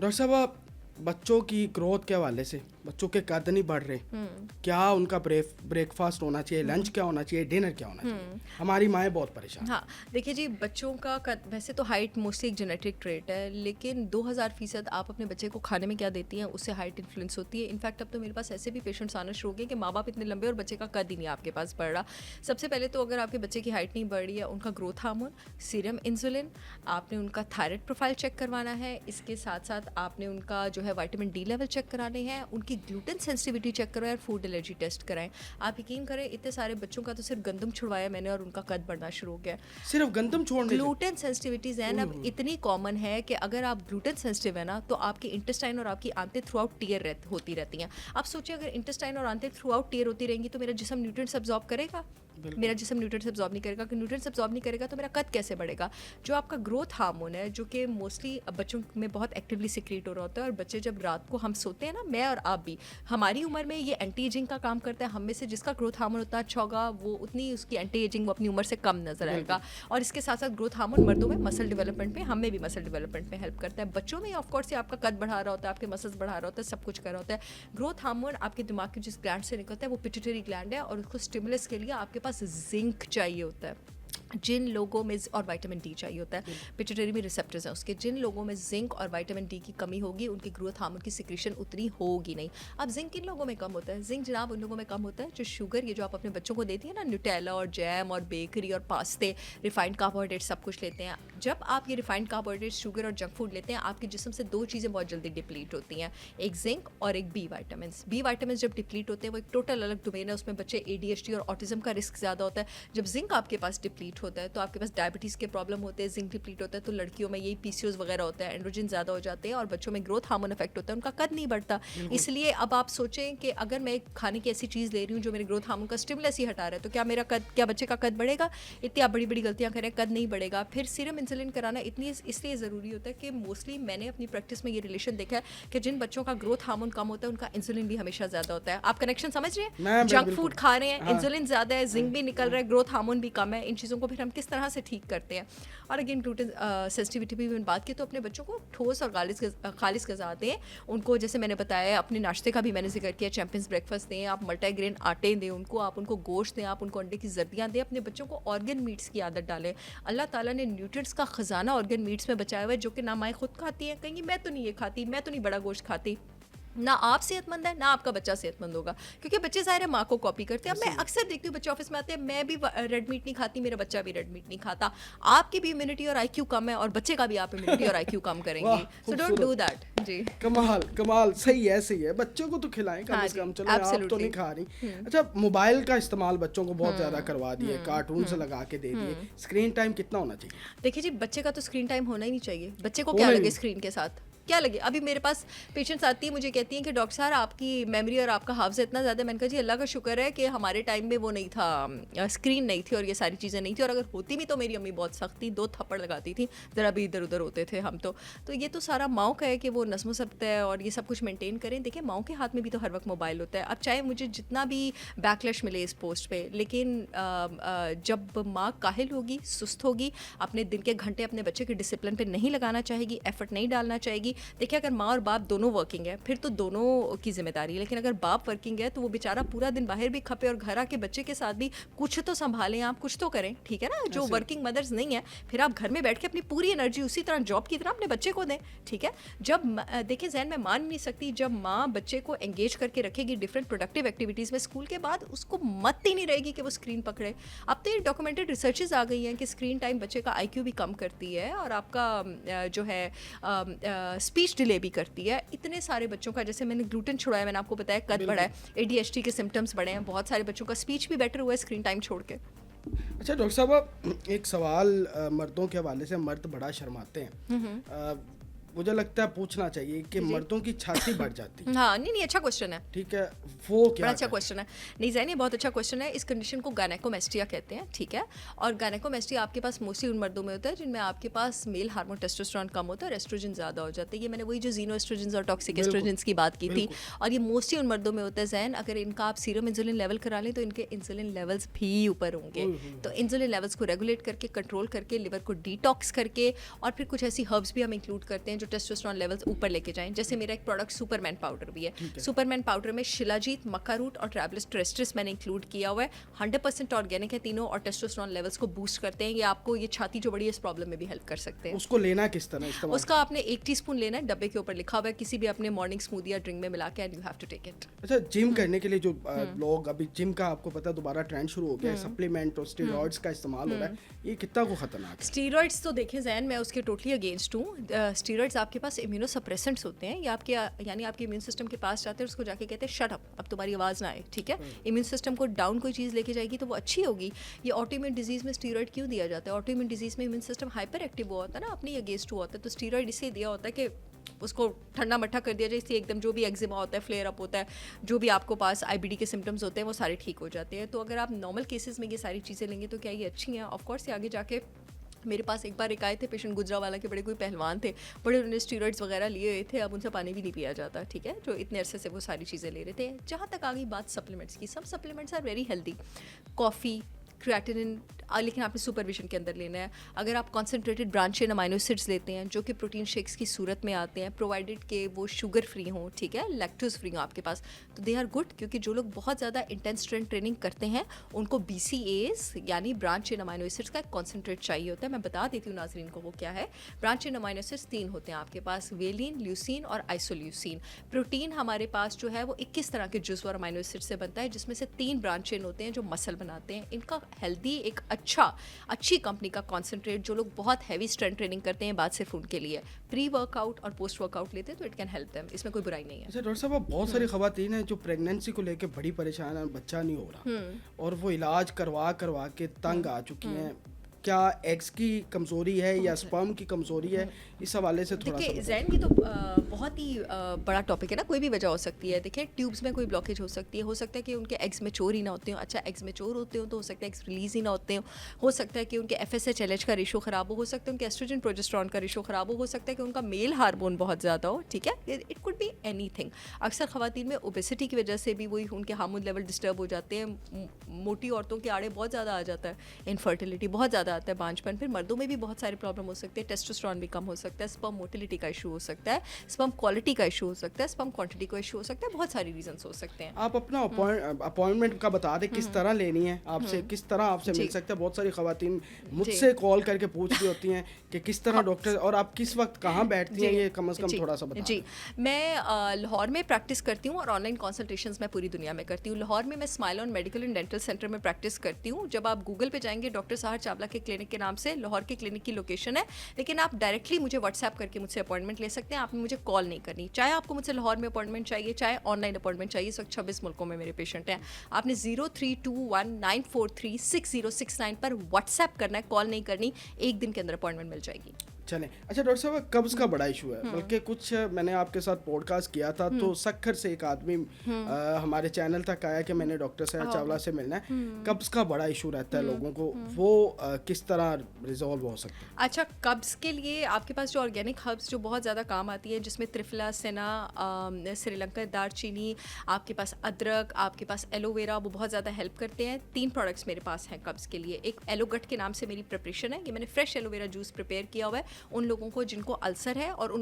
Doctor साहब आप बच्चों की ग्रोथ के हवाले से, बच्चों के कद नहीं बढ़ रहे, क्या उनका ब्रेकफास्ट होना चाहिए, लंच क्या होना चाहिए, डिनर क्या होना चाहिए? हमारी माएँ बहुत परेशान। हाँ, देखिए जी, बच्चों का कद, वैसे तो हाइट मोस्टली एक जेनेटिक ट्रेट है, लेकिन 2000% आप अपने बच्चे को खाने में क्या देती हैं उससे हाइट इन्फ्लुएंस होती है। इनफैक्ट अब तो मेरे पास ऐसे भी पेशेंट्स आना शुरू हो गए कि माँ बाप इतने लंबे और बच्चे का कद ही नहीं आपके पास बढ़ रहा। सबसे पहले तो अगर आपके बच्चे की हाइट नहीं बढ़ रही है, उनका ग्रोथ हार्मोन, सीरम इंसुलिन, आपने उनका थायराइड प्रोफाइल चेक करवाना है। इसके साथ साथ आपने उनका जो है विटामिन डी लेवल चेक कराने हैं, उनकी ग्लूटेन सेंसिटिविटी चेक करवाएं और फूड एलर्जी टेस्ट कराएं। आप यकीन करें, इतने सारे बच्चों का तो सिर्फ गंदम छुड़वाया मैंने और उनका कद बढ़ना शुरू हो गया। सिर्फ गंदम छोड़ने से? ग्लूटेन सेंसिटिविटीज हैं अब इतनी कॉमन है कि अगर आप ग्लूटेन सेंसिटिव है ना, तो आपकी इंटेस्टाइन और आपकी आंतें थ्रू आउट टीयर होती रहती हैं। आप सोचिए, अगर इंटेस्टाइन और आंतें थ्रू आउट टीयर होती रहेंगी तो मेरा जिस्म न्यूट्रिएंट्स अब्जॉर्ब करेगा? मेरा जिस्म न्यूट्रिएंट्स अब्जॉर्ब नहीं करेगा। कि न्यूट्रिएंट्स अब्जॉर्ब नहीं करेगा तो मेरा कद कैसे बढ़ेगा? जो आपका ग्रोथ हार्मोन है, जो कि मोस्टली बच्चों में बहुत एक्टिवली सिक्रीट हो रहा होता है, और बच्चे जब रात को हम सोते हैं ना, मैं और आप भी, हमारी उम्र में ये एंटी एजिंग का काम करता है। हम में से जिसका ग्रोथ हार्मोन उतना अच्छा होगा, वो उतनी उसकी एंटी एजिंग वो अपनी उम्र से कम नजर आएगा। और इसके साथ साथ ग्रोथ हार्मोन मर्दों में मसल डेवलपमेंट में, हमें भी मसल डेवलपमेंट में हेल्प करता है। बच्चों में ऑफकोर्स ये आपका कद बढ़ा रहा होता है, आपके मसल्स बढ़ा रहा होता है, सब कुछ कर रहा होता है। ग्रोथ हार्मोन आपके दिमाग के जिस ग्लैंड से निकलता है वो पिट्यूटरी ग्लैंड है, और उसको स्टिमुलस के लिए आपके पास जिंक चाहिए होता है। जिन लोगों में, और विटामिन डी चाहिए होता है, पिट्यूटरी में रिसेप्टर्स हैं उसके, जिन लोगों में जिंक और विटामिन डी की कमी होगी, उनकी ग्रोथ हार्मोन की सिक्रीशन उतनी होगी नहीं। अब जिंक किन लोगों में कम होता है? जिंक जनाब उन लोगों में कम होता है जो शुगर, ये जो आप अपने बच्चों को देती है ना, न्यूटेला और जैम और बेकरी और पास्ते, रिफाइंड कार्बोहाइड्रेट सब कुछ लेते हैं। जब आप ये रिफाइंड कार्बोहाइड्रेट, शुगर और जंक फूड लेते हैं, आपके जिस्म से दो चीज़ें बहुत जल्दी डिप्लीट होती हैं, एक जिंक और एक बी विटामिन। बी विटामिन जब डिप्लीट होते हैं, वो एक टोटल अलग डोमेन है, उसमें बच्चे ADHD और ऑटिज्म का रिस्क ज़्यादा होता है। जब जिंक आपके पास डिप्लीट होता है तो आपके पास डायबिटीज़ के प्रॉब्लम होते हैं। जिंक डिप्लीट होता है तो लड़कियों में यही PCOS वगैरह होता है, एंड्रोजन ज़्यादा हो जाते हैं, और बच्चों में ग्रोथ हार्मोन इफेक्ट होता है, उनका कद नहीं बढ़ता। इसलिए अब आप सोचें कि अगर मैं खाने की ऐसी चीज़ ले रही हूँ जो मेरे ग्रोथ हार्मोन का स्टिमुलस ही हटा रहा है, तो क्या बच्चे का कद बढ़ेगा? इतनी आप बड़ी बड़ी गलतियाँ करें, कद नहीं बढ़ेगा। फिर सीरम इंसुलिन कराना इसलिए ज़रूरी होता है कि मोस्टली मैंने अपनी प्रैक्टिस में ये रिलेशन देखा है कि जिन बच्चों का ग्रोथ हार्मोन कम होता है, उनका इंसुलिन भी हमेशा ज़्यादा होता है। आप कनेक्शन समझ रहे हैं? जंक फूड खा रहे हैं, इंसुलिन ज़्यादा है, जिंक भी निकल रहा है, ग्रोथ हार्मोन भी कम है। इन चीज़ों को फिर हम किस तरह से ठीक करते हैं? और अगेन ग्लूटेन सेंसिटिविटी भी मैंने बात की, तो अपने बच्चों को ठोस और खालिस ग़िज़ा दें। उनको जैसे मैंने बताया, अपने नाश्ते का भी मैंने जिक्र किया, चैंपियंस ब्रेकफास्ट दें, आप मल्टीग्रेन आटे दें उनको, आप उनको गोश्त दें, आप उनको अंडे की जर्दियाँ दें। अपने बच्चों को ऑर्गन मीट्स की आदत डालें। अल्लाह ताला ने न्यूट्रिएंट्स का ख़जाना ऑर्गन मीट्स में बचाया हुआ है, जो कि ना माएँ खुद खाती हैं, कहेंगी मैं तो नहीं ये खाती, मैं तो नहीं बड़ा गोश्त खाती। ना आप सेहतमंद है, ना आपका बच्चा सेहतमंद होगा, क्योंकि बच्चे ज़ाहिर है माँ को कॉपी करते हैं। अब मैं अक्सर देखती हूँ बच्चे ऑफिस में आते हैं, मैं भी रेड मीट नहीं खाती, मेरा बच्चा भी रेड मीट नहीं खाता। आपकी भी इम्यूनिटी और IQ कम है, और बच्चे का भी आप इम्यूनिटी और IQ कम करेंगे। सो डोंट डू दैट जी। कमाल, सही है, बच्चों को तो खिलाएं कम से कम। चलो आप तो नहीं खा रही। अच्छा, मोबाइल का इस्तेमाल बच्चों को बहुत ज़्यादा करवा दिए, कार्टून से लगा के दे दिए, स्क्रीन टाइम कितना होना चाहिए? देखिए जी, बच्चे का तो स्क्रीन टाइम होना ही नहीं चाहिए। बच्चे को क्या लगे स्क्रीन के साथ, क्या लगे? अभी मेरे पास पेशेंट्स आती है, मुझे कहती हैं कि डॉक्टर साहब आपकी मेमोरी और आपका हाफ्ज़ा इतना ज़्यादा। मैंने कहा जी अल्लाह का शुक्र है कि हमारे टाइम में वो नहीं था, स्क्रीन नहीं थी और ये सारी चीज़ें नहीं थी, और अगर होती भी तो मेरी अम्मी बहुत सख्त थी, 2 थप्पड़ लगाती थी, ज़रा भी इधर उधर होते थे हम तो ये तो सारा माओ का है कि वो नज़्म ज़ब्त है और ये सब कुछ मेंटेन करें। देखिए, माओ के हाथ में भी तो हर वक्त मोबाइल होता है। अब चाहे मुझे जितना भी बैकलैश मिले इस पोस्ट पे, लेकिन जब माँ काहिल होगी, सुस्त होगी, अपने दिन के घंटे अपने बच्चे के डिसिप्लिन पे नहीं लगाना चाहेगी, एफर्ट नहीं डालना चाहेगी। देखिए, अगर माँ और बाप दोनों वर्किंग है फिर तो दोनों की जिम्मेदारी है, लेकिन अगर बाप वर्किंग है तो वो बेचारा पूरा दिन बाहर भी खपे और घर आके बच्चे के साथ भी कुछ तो संभालें, आप कुछ तो करें, ठीक है ना? जो वर्किंग मदर्स नहीं है, फिर आप घर में बैठ के अपनी पूरी एनर्जी उसी तरह जॉब की तरह अपने बच्चे को दें, ठीक है? जब देखिए, जहन में मान नहीं सकती, जब माँ बच्चे को एंगेज करके रखेगी डिफरेंट प्रोडक्टिव एक्टिविटीज़ में, स्कूल के बाद उसको मत ही नहीं रहेगी कि वो स्क्रीन पकड़े। अब तो ये डॉक्यूमेंटेड रिसर्चेज आ गई हैं कि स्क्रीन टाइम बच्चे का IQ भी कम करती है और आपका जो है स्पीच डिले भी करती है। इतने सारे बच्चों का, जैसे मैंने ग्लूटेन छुड़ाया, मैंने आपको बताया कद बढ़ा है, ADHD के सिम्टम्स बढ़े हैं, बहुत सारे बच्चों का स्पीच भी बेटर हुआ है स्क्रीन टाइम छोड़ के। अच्छा डॉक्टर साहब, एक सवाल मर्दों के हवाले से, मर्द बड़ा शर्माते हैं, मुझे लगता है पूछना चाहिए कि मर्दों की छाती बढ़ जाती है। हाँ, नहीं अच्छा क्वेश्चन है, ठीक है, वो क्या बड़ा अच्छा क्वेश्चन है। नहीं ज़ैनी, बहुत अच्छा क्वेश्चन है। इस कंडीशन को गायनेकोमेस्टिया कहते हैं, ठीक है? और गायनेकोमेस्टिया आपके पास मोस्टली उन मर्दों में होता है जिनमें आपके पास मेल हार्मोन टेस्टोस्टेरोन कम होता है और एस्ट्रोजन ज़्यादा हो जाता है। ये मैंने वही जो जीनो एस्ट्रोजन और टॉक्सिक एस्ट्रोजन की बात की थी, और ये मोस्टली उन मर्दों में होता है। जैन, अगर इनका आप सीरम इंसुलिन लेवल करा लें तो इनके इंसुलिन लेवल्स भी ऊपर होंगे। तो इंसुलिन लेवल्स को रेगुलेट करके, कंट्रोल करके, लिवर को डिटॉक्स करके, और फिर कुछ ऐसी हर्ब्स भी हम इंक्लूड करते हैं जो टेस्टोस्टेरोन लेवल्स ऊपर लेके जाएं। जैसे मेरा एक प्रोडक्ट सुपरमैन पाउडर भी है। सुपरमैन पाउडर में शिलाजीत, मक्का रूट और ट्रैवलिस टेरेस्ट्रिस मैंने इंक्लूड किया हुआ है। 100% ऑर्गेनिक है तीनों और टेस्टोस्टेरोन लेवल्स को बूस्ट करते हैं। ये आपको ये छाती जो बड़ी है इस प्रॉब्लम में भी हेल्प कर सकते हैं। उसको लेना किस तरह इस्तेमाल? उसका आपने 1 टीस्पून लेना है, डब्बे के ऊपर लिखा हुआ है, किसी भी अपने मॉर्निंग स्मूदी या ड्रिंक में मिला के, and you have to take it. अच्छा, जिम करने के लिए जो लोग अभी जिम का आपको पता है दोबारा ट्रेंड शुरू हो गया है, सप्लीमेंट और स्टेरॉइड्स का इस्तेमाल हो रहा है, ये कितना को खतरनाक है? स्टीरॉइड्स तो देखें जैन, मैं उसके टोटली अगेंस्ट हूँ। स्टीरॉइड्स आपके पास इम्यूनोसप्रेसेंट्स होते हैं, ये आपके यानी आपके इम्यून सिस्टम के पास जाते हैं, उसको जाके कहते हैं शट अप, अब तुम्हारी आवाज़ ना आए, ठीक है। इम्यून सिस्टम को डाउन कोई चीज़ लेके जाएगी तो वो अच्छी होगी। ये ऑटोइम्यून डिजीज़ में स्टीरॉइड क्यों दिया जाता है? ऑटोइम्यून डिजीज़ में इम्यून सिस्टम हाइपर एक्टिव हुआ होता है ना, अपनी अगेंस्ट हुआ होता है, तो स्टीरॉइड इसलिए दिया होता है कि उसको ठंडा मट्ठा कर दिया जाए, इससे एकदम जो भी एक्जिमा होता है, फ्लेयर अप होता है, जो भी आपको पास आईबीडी के सिम्टम्स होते हैं वो सारे ठीक हो जाते हैं। तो अगर आप नॉर्मल केसेस में ये सारी चीज़ें लेंगे तो क्या ये अच्छी हैं? ऑफ कोर्स ये आगे जाके मेरे पास एक बार एक आए थे पेशेंट गुजरावाला के, बड़े कोई पहलवान थे, बड़े उन्होंने स्टीरॉइड्स वगैरह लिए हुए थे, अब उनसे पानी भी नहीं पिया जाता, ठीक है, जो इतने अरसे से वो सारी चीज़ें ले रहे थे। जहाँ तक आ गई बात सप्लीमेंट्स की, सब supplements are very healthy. Coffee, creatinine, लेकिन आपने सुपरविजन के अंदर लेना है। अगर आप concentrated branch chain amino acids लेते हैं जो कि प्रोटीन शेक्स की सूरत में आते हैं, प्रोवाइडेड के वो शुगर फ्री हों, ठीक है, लैक्टोज फ्री हों आपके पास, तो दे आर गुड। क्योंकि जो लोग बहुत ज़्यादा इंटेंस स्ट्रेंथ ट्रेनिंग करते हैं उनको BCAAs यानी ब्रांच चेन अमाइनो एसिड्स का एक कॉन्सेंट्रेट चाहिए होता है। मैं बता देती हूँ नाजरीन को वो क्या है। ब्रांच चेन अमाइनो एसिड्स 3 होते हैं आपके पास, वेलिन, ल्यूसीन और आइसोल्यूसीन। प्रोटीन हमारे पास जो है वो 21 तरह के जुज़ और अमाइनो एसिड से बनता है, जिसमें से 3 ब्रांच चेन होते हैं जो मसल बनाते हैं। इनका हेल्दी एक अच्छी कंपनी का कॉन्सेंट्रेट जो लोग बहुत हैवी स्ट्रेंथ ट्रेनिंग करते हैं बाद सिर्फ उनके लिए, प्री वर्कआउट और पोस्ट वर्कआउट लेते हैं तो इट कैन हेल्प देम, इसमें कोई बुराई नहीं है। अच्छा डॉक्टर साहब, बहुत सारी खवातीन हैं जो प्रेगनेंसी को लेकर बड़ी परेशान है, बच्चा नहीं हो रहा और वो इलाज करवा के तंग आ चुकी हैं। क्या एग्स की कमज़ोरी है या स्पर्म की कमज़ोरी है? इस हवाले से थोड़ा सा जैन की तो बहुत ही बड़ा टॉपिक है ना, कोई भी वजह हो सकती है। देखिए ट्यूब्स में कोई ब्लॉकेज हो सकती है, हो सकता है कि उनके एग्स मैच्योर ही ना होते हो। अच्छा, एग्स मैच्योर होते हो तो हो सकता है एग्स रिलीज ही ना होते हो सकता है कि उनके FSH LH का रेशो ख़राब हो सकता है उनके एस्ट्रोजन प्रोजेस्टेरॉन का रेशो ख़राब हो सकता है कि उनका मेल हार्मोन बहुत ज़्यादा हो, ठीक है, इट कुड बी एनीथिंग। अक्सर ख़वातीन में ओबेसिटी की वजह से भी वही उनके हार्मोन लेवल डिस्टर्ब हो जाते हैं। मोटी औरतों के आड़े बहुत ज़्यादा आ जाता है, इनफर्टिलिटी बहुत ज़्यादा आता है, बांझपन। फिर मर्दों में भी बहुत सारे प्रॉब्लम हो सकते हैं, टेस्टोस्टेरोन भी कम हो सकता है, स्पर्म मोटिलिटी का इशू हो सकता है, स्पर्म क्वालिटी का इशू हो सकता है, स्पर्म क्वांटिटी का इशू हो सकता है, बहुत सारी रीजंस हो सकते हैं। आप अपना अपॉइंटमेंट का बता दें किस तरह लेनी है आपसे, किस तरह आपसे मिल सकता है? बहुत सारी खवातीन मुझसे कॉल करके पूछ रही होती हैं कि किस तरह डॉक्टर, और आप किस वक्त कहाँ बैठती हैं, ये कम से कम थोड़ा सा बता। जी, मैं लाहौर में प्रैक्टिस करती हूँ और ऑनलाइन कंसल्टेशंस मैं पूरी दुनिया में करती हूँ। लाहौर में मैं smile on medical and dental centre में प्रैक्टिस करती हूँ। जब आप गूगल पे जाएंगे डॉक्टर साहर चावला के क्लिनिक के नाम से लाहौर के क्लिनिक की लोकेशन है, लेकिन आप डायरेक्टली मुझे व्हाट्सएप करके मुझसे अपॉइंटमेंट ले सकते हैं। आपने मुझे कॉल नहीं करनी, चाहे आपको मुझसे लाहौर में अपॉइंटमेंट चाहिए चाहे ऑनलाइन अपॉइंटमेंट चाहिए। इस वक्त 26 मुल्कों में मेरे पेशेंट हैं। आपने 0321943669 पर व्हाट्सएप करना है, कॉल नहीं करनी। एक दिन के अंदर अपॉइंटमेंट मिल जाएगी। चलें। अच्छा डॉक्टर साहब, कब्ज़ का बड़ा इशू है, बल्कि कुछ मैंने आपके साथ पॉडकास्ट किया था तो सक्खर से एक आदमी हमारे चैनल तक आया कि मैंने डॉक्टर साहब चावला से मिलना है। कब्ज़ का बड़ा इशू रहता है लोगों को, वो किस तरह रिजॉल्व हो सकता है? अच्छा, कब्ज़ के लिए आपके पास जो ऑर्गेनिक हर्ब्स जो बहुत ज़्यादा काम आती है, जिसमें त्रिफला, सेना, श्रीलंका दारचीनी, आपके पास अदरक, आपके पास एलोवेरा, वो बहुत ज़्यादा हेल्प करते हैं। 3 प्रोडक्ट्स मेरे पास हैं कब्ज़ के लिए। एक एलोगट के नाम से मेरी प्रिपरेशन है, ये मैंने फ्रेश एलोवेरा जूस प्रिपेयर किया हुआ है उन लोगों को जिनको अल्सर है और उन